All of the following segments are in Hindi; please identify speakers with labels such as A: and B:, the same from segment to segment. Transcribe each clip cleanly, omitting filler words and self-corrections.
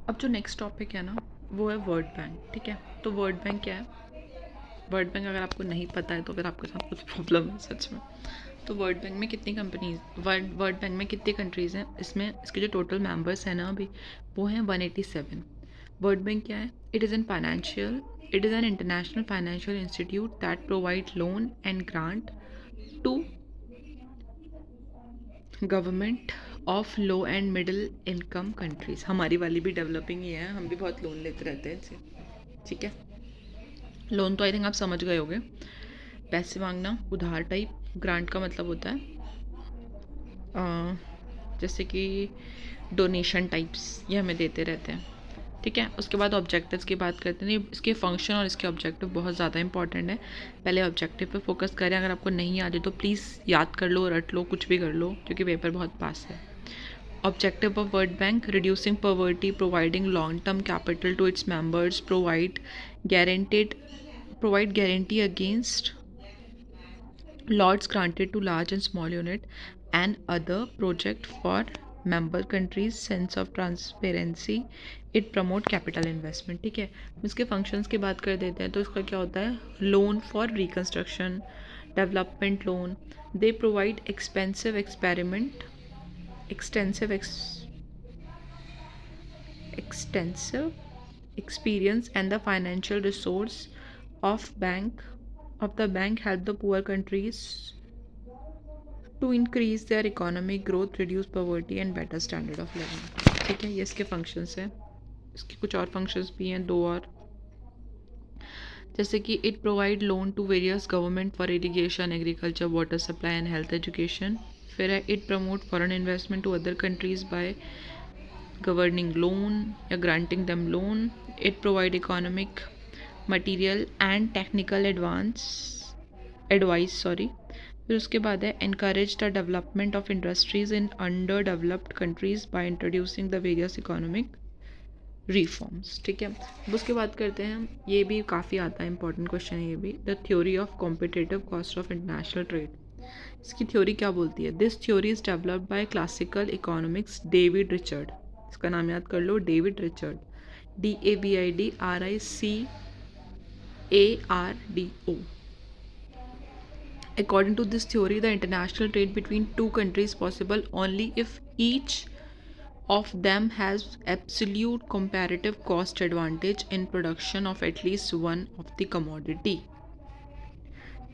A: अब जो नेक्स्ट टॉपिक है ना वो है वर्ल्ड बैंक। ठीक है, तो वर्ल्ड बैंक क्या है? वर्ल्ड बैंक अगर आपको नहीं पता है तो फिर आपके साथ कुछ प्रॉब्लम है सच में। तो वर्ल्ड बैंक में कितनी कंपनीज, वर्ल्ड बैंक में कितनी कंट्रीज़ हैं? इसमें इसके जो टोटल मेंबर्स हैं ना अभी वो हैं 187। वर्ल्ड बैंक क्या है? It is an international financial institute that provide loan and grant to government of low and middle income countries. हमारी वाली भी डेवलपिंग ही है, हम भी बहुत लोन लेते रहते हैं इनसे। ठीक है, लोन तो आई थिंक आप समझ गए होगे, पैसे मांगना, उधार टाइप। ग्रांट का मतलब होता है जैसे कि डोनेशन टाइप्स, ये हमें देते रहते हैं। ठीक है, उसके बाद ऑब्जेक्टिव्स की बात करते हैं। इसके फंक्शन और इसके ऑब्जेक्टिव बहुत ज़्यादा इंपॉर्टेंट है। पहले ऑब्जेक्टिव पे फोकस करें, अगर आपको नहीं आ रही तो प्लीज़ याद कर लो, रट लो, कुछ भी कर लो, क्योंकि पेपर बहुत पास है। Objective of World Bank: reducing poverty, providing long-term capital to its members, guaranteed provide guarantee against loans granted to large and small unit and other project for member countries, sense of transparency, it promote capital investment। ठीक है, इसके functions की बात कर देते हैं। तो इसका क्या होता है? Loan for reconstruction, development loan, they provide extensive experience and the financial resource of the bank help the poor countries to increase their economic growth, reduce poverty and better standard of living। ठीक है, ये इसके फंक्शंस हैं। इसके कुछ और फंक्शंस भी हैं, दो और, जैसे कि it provide loan to various government for irrigation, agriculture, water supply and health education. फिर है it promote foreign investment to other countries by governing loan या granting them loan। it provide economic, material and technical advice। फिर उसके बाद है encourage the development of industries in underdeveloped countries by introducing the various economic reforms। ठीक है, अब उसके बाद करते हैं, ये भी काफ़ी आता है, इंपॉर्टेंट क्वेश्चन है ये भी, the theory of competitive cost of international trade. इसकी थ्योरी क्या बोलती है? This theory is developed by classical economics David Richard. इसका नाम याद कर लो, David Richard, DAVID RICARDO। According to this theory, the international trade between two countries is possible only if each of them has absolute comparative cost advantage in production of at least one of the commodity।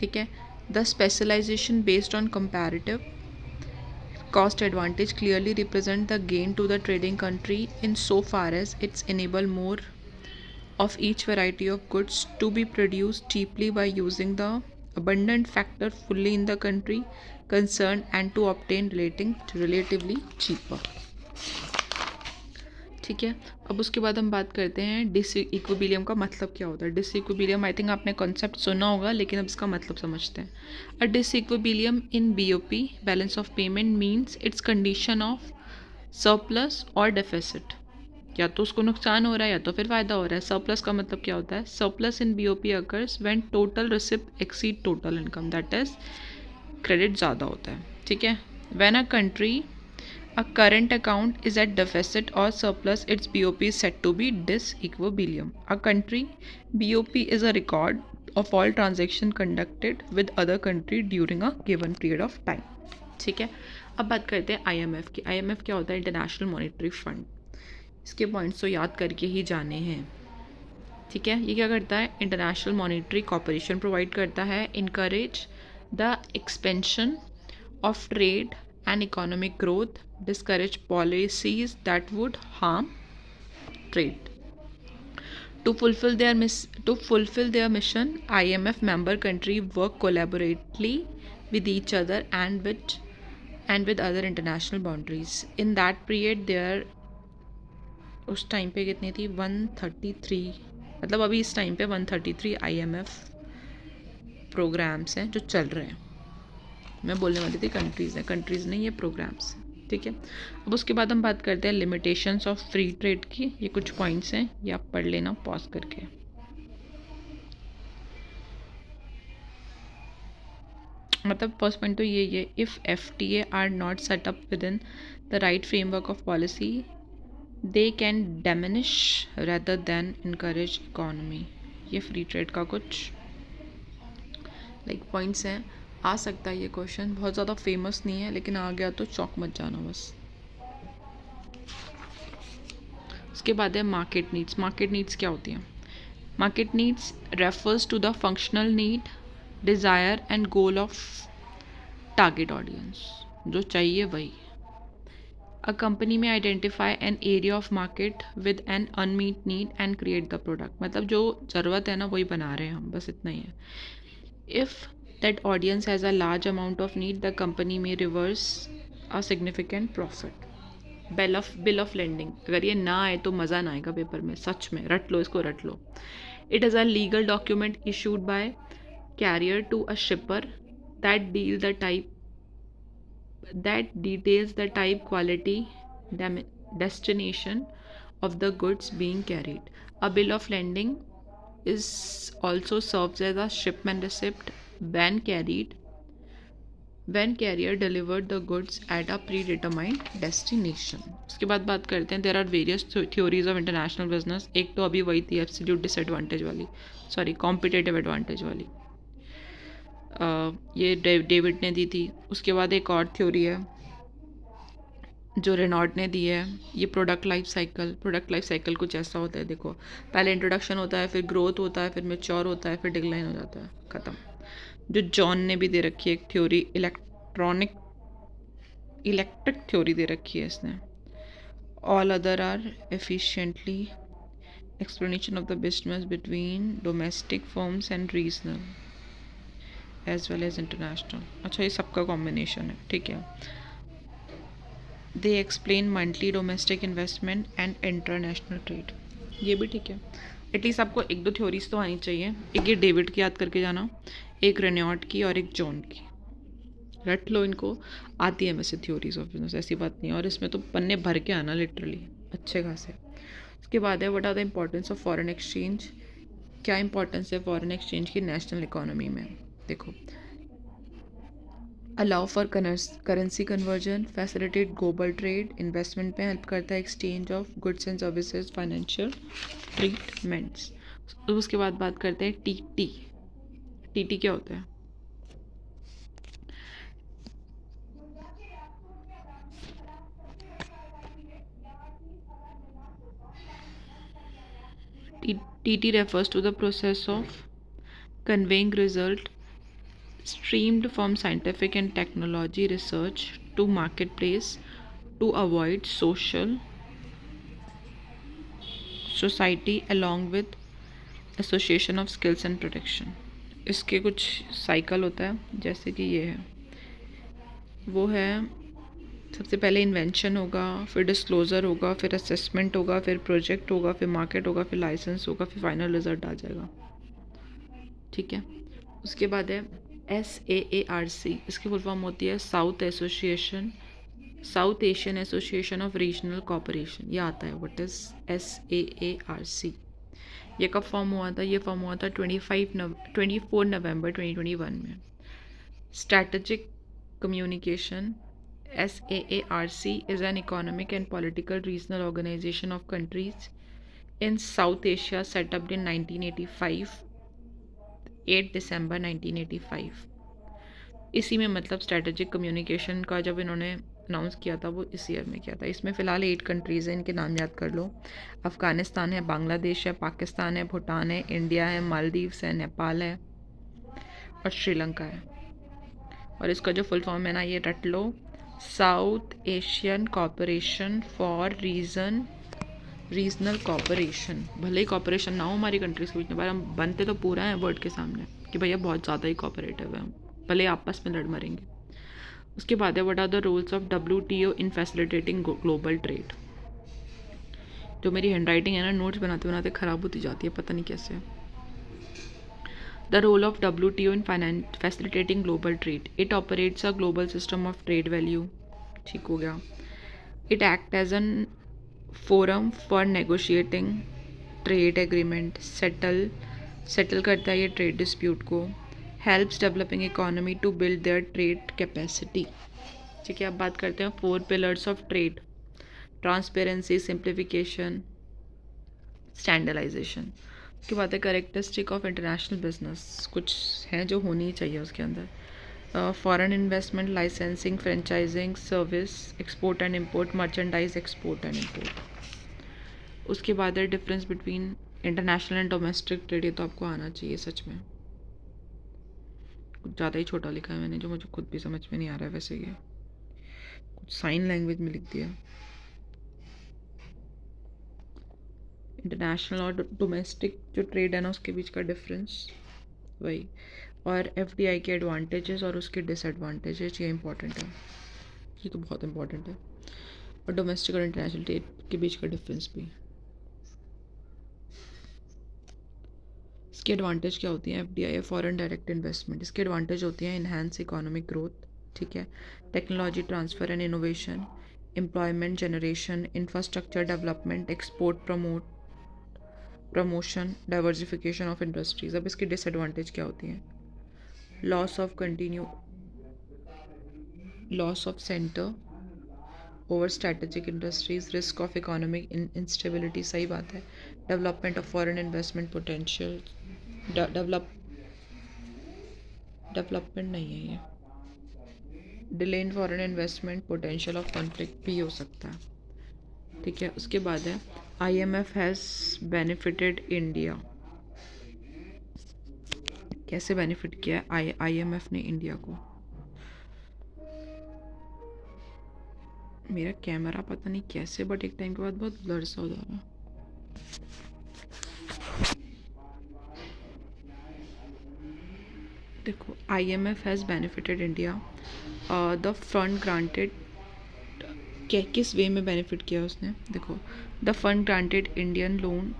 A: ठीक है, the specialization based on comparative cost advantage clearly represent the gain to the trading country in so far as it's enable more of each variety of goods to be produced cheaply by using the abundant factor fully in the country concerned and to obtain relatively cheaper। ठीक है, अब उसके बाद हम बात करते हैं डिसइक्विलिब्रियम का मतलब क्या होता है। डिसइक्विलिब्रियम आई थिंक आपने कॉन्सेप्ट सुना होगा, लेकिन अब इसका मतलब समझते हैं। A disequilibrium in BOP, balance of payment, means it's condition of surplus और डेफिसिट। या तो उसको नुकसान हो रहा है या तो फिर फ़ायदा हो रहा है। सरप्लस का मतलब क्या होता है? Surplus in BOP occurs when total receipt exceed total income, that is credit ज़्यादा होता है। ठीक है, when a country a current account is at deficit or surplus, its BOP is said to be disequilibrium। A country BOP is a record of all transactions conducted with other country during a given period of time। ठीक है, अब बात करते हैं IMF की। IMF क्या होता है? International monetary fund. इसके पॉइंट्स तो याद करके ही जाने हैं। ठीक है, ये क्या करता है? इंटरनेशनल मॉनेटरी कॉपरेशन प्रोवाइड करता है, encourage the expansion of trade and economic growth, discourage policies that would harm trade। To fulfill their mission, IMF member country work collaboratively with each other and with other international boundaries। In that period there, उस टाइम पे कितनी थी? 133, मतलब अभी इस टाइम पे 133 IMF प्रोग्राम्स हैं जो चल रहे हैं। मैं बोलने वाली थी कंट्रीज़ हैं, कंट्रीज़ नहीं, ये प्रोग्राम्स हैं। ठीक है, अब उसके बाद हम बात करते हैं लिमिटेशंस ऑफ फ्री ट्रेड की। ये कुछ पॉइंट्स हैं, ये आप पढ़ लेना पॉज करके। मतलब फर्स्ट पॉइंट तो ये if FTA are not set up within the right framework of policy, they can diminish rather than encourage economy. ये फ्री ट्रेड का कुछ पॉइंट्स हैं। आ सकता है ये क्वेश्चन, बहुत ज़्यादा फेमस नहीं है, लेकिन आ गया तो चौंक मत जाना बस। उसके बाद है मार्केट नीड्स। मार्केट नीड्स क्या होती हैं? Market needs refers to the functional need, desire and goal of target audience. जो चाहिए वही। A company may identify an area of market with an unmet need and create the product. मतलब जो ज़रूरत है ना वही बना रहे हैं हम, बस इतना ही है। If that audience has a large amount of need, the company may reverse a significant profit. Bill of lading, अगर ये ना आए तो मज़ा ना आएगा पेपर में, सच में। रट लो इसको, रट लो। It is a legal document issued by carrier to a shipper that details the type, quality, destination of the goods being carried. A bill of lading is also serves as a shipment receipt when carrier delivered the goods at a predetermined destination. उसके बाद बात करते हैं, there are various theories of international business। एक तो अभी वही थी absolute disadvantage वाली, सॉरी competitive advantage वाली, ये डेविड ने दी थी। उसके बाद एक और थ्योरी है जो रेनॉल्ट ने दी है, ये product life cycle. Product life cycle कुछ ऐसा होता है, देखो, पहले इंट्रोडक्शन होता है, फिर ग्रोथ होता है, फिर मैच्योर होता है, फिर डिक्लाइन हो जाता है, ख़त्म। जो जॉन ने भी दे रखी है एक थ्योरी, इलेक्ट्रिक थ्योरी दे रखी है इसने। All other are efficiently explanation of the business between domestic firms and regional as well as international. अच्छा, ये सबका कॉम्बिनेशन है, ठीक है। They explain monthly domestic investment and international trade, ये भी ठीक है। एटलीस्ट आपको एक दो थ्योरीज तो आनी चाहिए। एक ये डेविड की याद करके जाना, एक रेनॉल्ट की और एक जॉन की, रट लो इनको। आती है वैसे थ्योरीज ऑफ बिजनेस, ऐसी बात नहीं है, और इसमें तो पन्ने भर के आना लिटरली अच्छे खासे। उसके बाद है what are the importance of foreign exchange. क्या इंपॉर्टेंस है फॉरेन एक्सचेंज की नेशनल इकोनॉमी में? देखो, allow for currency conversion, facilitate global trade, investment में हेल्प करता है, exchange of goods and services, financial treatments. उसके बाद बात करते हैं टीटी। टीटी क्या होता है? TT refers to the process of conveying result streamed from scientific and technology research to marketplace to avoid society along with association of skills and protection। इसके कुछ साइकिल होता है, जैसे कि ये है, वो है सबसे पहले इन्वेंशन होगा, फिर डिस्क्लोज़र होगा, फिर असेसमेंट होगा, फिर प्रोजेक्ट होगा, फिर मार्केट होगा, फिर लाइसेंस होगा, फिर फाइनल रिजल्ट आ जाएगा, ठीक है। उसके बाद है SAARC। इसकी फुल फॉर्म होती है South Asian Association of Regional Cooperation. ये आता है व्हाट इज़ SAARC। ये कब फॉर्म हुआ था? ये फॉर्म हुआ था 24 नवंबर 2021 में। Strategic communication, SAARC is an economic and political regional organization of countries in South Asia set up in 1985, 8 दिसंबर 1985। इसी में मतलब स्ट्रैटेजिक कम्युनिकेशन का जब इन्होंने अनाउंस किया था वो इस ईयर में किया था। इसमें फ़िलहाल 8 कंट्रीज़ हैं, इनके नाम याद कर लो। अफ़गानिस्तान है, बांग्लादेश है, पाकिस्तान है, भूटान है, इंडिया है, मालदीव्स है, नेपाल है और श्रीलंका है। और इसका जो फुल फॉर्म है ना, ये रट लो, South Asian cooperation for regional cooperation. भले ही कॉपरेशन ना हो हमारी कंट्रीज़ के बीच में, पर हम बनते तो पूरा है वर्ड के सामने कि भैया बहुत ज़्यादा ही कॉपरेटिव है हम, भले आपस में लड़ मरेंगे। उसके बाद है what are the roles of WTO in facilitating global trade. जो मेरी हैंड राइटिंग है ना, नोट्स बनाते बनाते ख़राब होती जाती है, पता नहीं कैसे। The role of WTO in facilitating global trade, it operates a global system of trade value, ठीक हो गया। It act as an forum for negotiating trade agreement, settle करता है ये ट्रेड डिस्प्यूट को। Helps developing economy to build their trade capacity, ठीक है। अब बात करते हैं 4 pillars of trade. Transparency, simplification, standardisation. उसके बाद है करेक्टरिस्टिक ऑफ इंटरनेशनल बिजनेस, कुछ हैं जो होनी ही चाहिए उसके अंदर। Foreign investment, licensing, franchising, service, export and import, merchandise, export and import. उसके बाद है difference between international and domestic trade, ये तो आपको आना चाहिए सच में, कुछ ज़्यादा ही छोटा लिखा है मैंने, जो मुझे खुद भी समझ में नहीं आ रहा है वैसे, ये कुछ साइन लैंग्वेज में लिख दिया। इंटरनेशनल और डोमेस्टिक जो ट्रेड है ना उसके बीच का डिफरेंस वही, और एफडीआई के एडवांटेजेस और उसके डिसएडवांटेजेस, ये इंपॉर्टेंट है, ये तो बहुत इंपॉर्टेंट है। और डोमेस्टिक और इंटरनेशनल ट्रेड के बीच का डिफरेंस भी। इसकी एडवांटेज क्या होती हैं? एफडीआई, फॉरेन डायरेक्ट इन्वेस्टमेंट, इसकी एडवांटेज होती हैं इन्हांस इकोनॉमिक ग्रोथ, ठीक है, technology transfer and innovation, employment generation, infrastructure development, export promotion, diversification of industries. अब इसकी डिसएडवांटेज क्या होती हैं? Loss of centre over strategic industries, risk of economic instability, सही बात है, development of foreign investment potential, development नहीं है ये, delay in foreign investment, potential of conflict भी हो सकता है, ठीक है। उसके बाद है IMF हैज़ बेनिफिटेड इंडिया, कैसे बेनिफिट किया है IMF ने इंडिया को? मेरा कैमरा पता नहीं कैसे बट एक टाइम के बाद बहुत ब्लर सा हो जा रहा है। देखो, IMF has benefited India, the fund granted, किस वे में बेनिफिट किया उसने? देखो, the fund granted Indian loan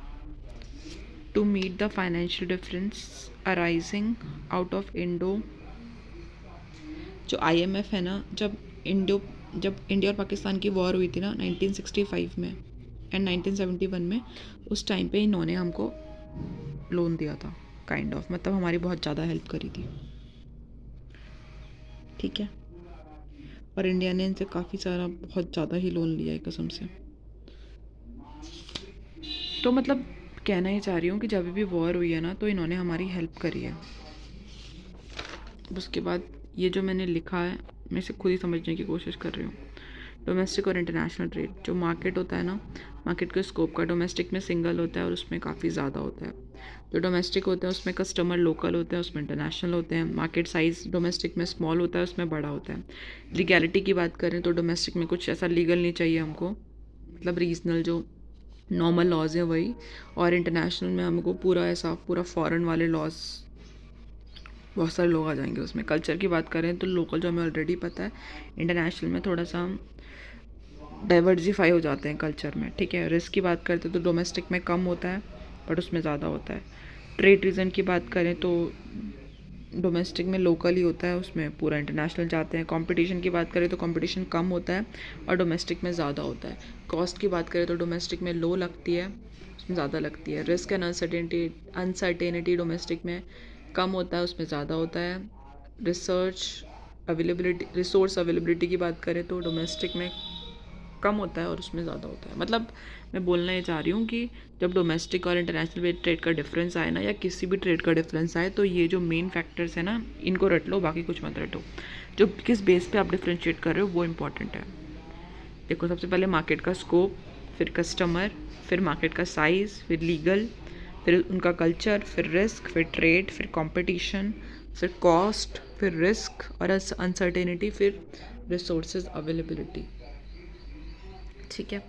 A: to meet the financial difference arising out of जो IMF है ना, जब इंडिया और पाकिस्तान की वॉर हुई थी ना 1965 में एंड 1971 में, उस टाइम पे इन्होंने हमको लोन दिया था, काइंड ऑफ, मतलब हमारी बहुत ज़्यादा हेल्प करी थी, ठीक है। और इंडिया ने इनसे काफ़ी सारा बहुत ज़्यादा ही लोन लिया है कसम से। तो मतलब कहना ही चाह रही हूँ कि जब भी वॉर हुई है ना तो इन्होंने हमारी हेल्प करी है। उसके बाद ये जो मैंने लिखा है मैं इसे खुद ही समझने की कोशिश कर रही हूँ। डोमेस्टिक और इंटरनेशनल ट्रेड, जो मार्केट होता है ना, मार्केट के स्कोप का, डोमेस्टिक में सिंगल होता है और उसमें काफ़ी ज़्यादा होता है। जो डोमेस्टिक होता है उसमें कस्टमर लोकल होते हैं, उसमें इंटरनेशनल होते हैं। मार्केट साइज़ डोमेस्टिक में स्मॉल होता है, उसमें बड़ा होता है। लीगैलिटी की बात करें तो डोमेस्टिक में कुछ ऐसा लीगल नहीं चाहिए हमको, मतलब रीजनल जो नॉर्मल लॉज हैं वही, और इंटरनेशनल में हमको पूरा फॉरेन वाले लॉज, बहुत सारे लोग आ जाएंगे उसमें। कल्चर की बात करें तो लोकल जो हमें ऑलरेडी पता है, इंटरनेशनल में थोड़ा सा डाइवर्सिफाई हो जाते हैं कल्चर में, ठीक है। रिस्क की बात करते तो डोमेस्टिक में कम होता है बट उसमें ज़्यादा होता है। ट्रेड रीजन की बात करें तो डोमेस्टिक में लोकल ही होता है, उसमें पूरा इंटरनेशनल जाते हैं। कंपटीशन की बात करें तो कंपटीशन कम होता है और डोमेस्टिक में ज़्यादा होता है। कॉस्ट की बात करें तो डोमेस्टिक में लो लगती है, उसमें ज़्यादा लगती है। रिस्क एंड अनसर्टेनिटी डोमेस्टिक में कम होता है, उसमें ज़्यादा होता है। रिसोर्स अवेलेबिलिटी की बात करें तो डोमेस्टिक में कम होता है और उसमें ज़्यादा होता है। मतलब मैं बोलना ये चाह रही हूँ कि जब डोमेस्टिक और इंटरनेशनल ट्रेड का डिफरेंस आए ना, या किसी भी ट्रेड का डिफरेंस आए, तो ये जो मेन फैक्टर्स है ना, इनको रट लो, बाकी कुछ मत रटो। जो किस बेस पे आप डिफ्रेंशिएट कर रहे हो वो इंपॉर्टेंट है। देखो, सबसे पहले मार्केट का स्कोप, फिर कस्टमर, फिर मार्केट का साइज़, फिर लीगल, फिर उनका कल्चर, फिर रिस्क, फिर ट्रेड, फिर कॉम्पिटिशन, फिर कॉस्ट, फिर रिस्क और अनसर्टेनिटी, फिर रिसोर्सेज अवेलेबिलिटी, ठीक है।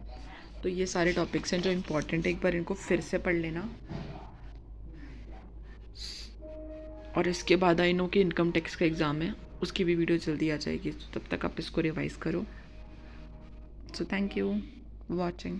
A: तो ये सारे टॉपिक्स हैं जो इम्पोर्टेंट है, एक बार इनको फिर से पढ़ लेना। और इसके बाद आई नो कि इनकम टैक्स का एग्ज़ाम है, उसकी भी वीडियो जल्दी आ जाएगी, तब तक आप इसको रिवाइज़ करो। So thank you for watching.